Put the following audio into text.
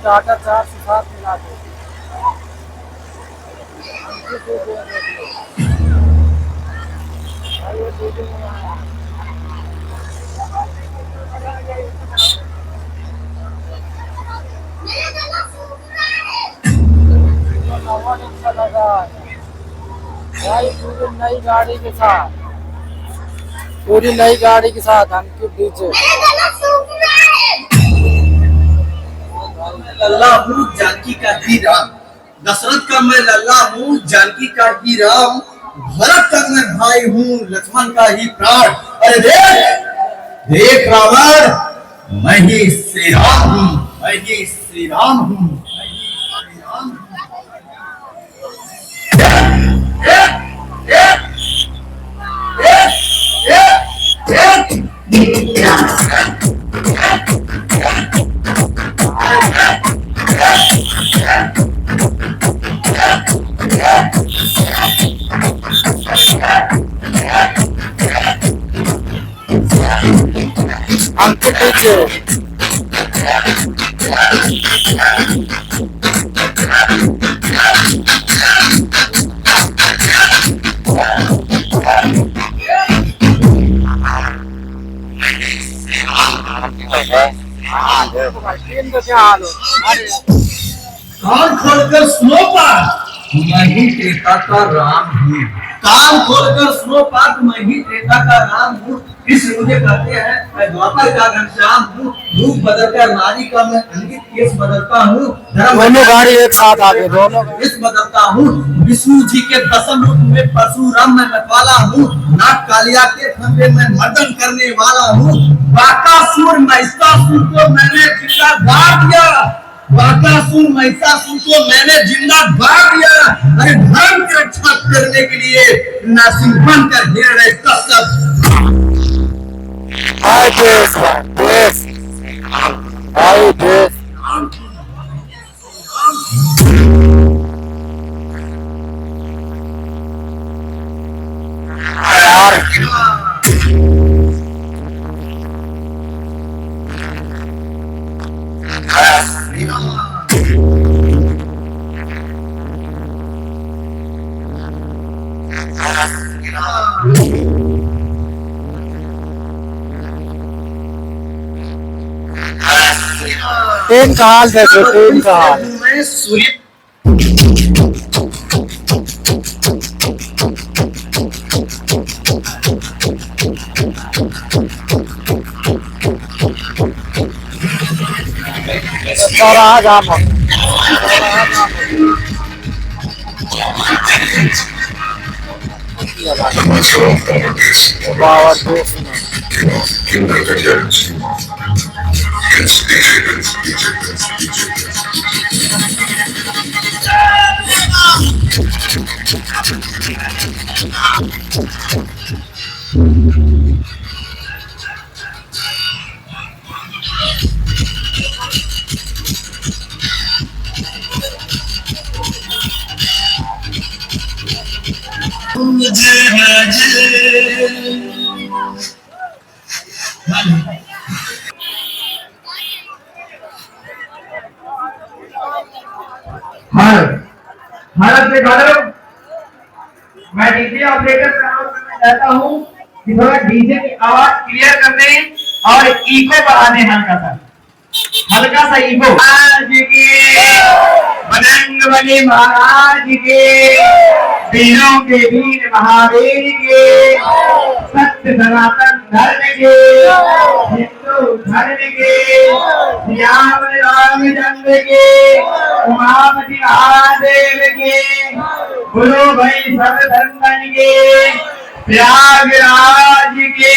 टाटा 407 मिला दो। भाई पूरी नई गाड़ी के साथ हमके पीछे लल्ला हूँ जानकी का ही राम, दशरथ का मैं लल्ला हूँ जानकी का ही राम, भरत का मैं भाई हूँ लक्ष्मण का ही प्राण। अरे देख देख रावण, मैं ही श्री राम हूँ, मैं ही श्री राम हूँ, मैं ही श्री राम हूँ। हमके पीछे क्या हाल हो? कान खोलकर सुनो पाठ, मैं ही त्रेता का राम हूँ। कान खोलकर सुनो पाठ, मैं ही त्रेता का राम हूँ। इस मुझे कहते हैं मैं द्वापर का घनश्याम हूँ। रूप बदलकर नारी का मैं अंकित केस बदलता हूँ। दोनों गाड़ी एक साथ आ गए, दोनों केस बदलता हूँ। विष्णु जी के दसम रूप में परशुराम मैं मतवाला हूँ। नाग कालिया के खंभे में मर्दन करने वाला हूँ। बाकासुर महिषासुर को मैंने जिंदा गाड़ दिया, बाकासुर महिषासुर को मैंने जिंदा गाड़ दिया। अरे धर्म की रक्षा करने के लिए नरसिंह बनकर हिरण्यकश्यप आई देश देश आई देश ट्रेन का हाल देखो, ट्रेन का हाल। मैं सूर्य चौराहा जाम हो। पावर देश भारत में डॉलर मैं डीजे ऑपरेटर से अनुरोध करना चाहता हूँ कि थोड़ा डीजे की आवाज क्लियर कर दें और इको बढ़ा दें हल्का सा इको। आज के बजरंग बली महाराज के, वीरों के वीर महावीर के, सत्य सनातन धर्म के, हिंदू धर्म के, श्याम रामचंद्र के, उमापति महादेव के, गुरु भाई सब धर्मन के, प्रयागराज के,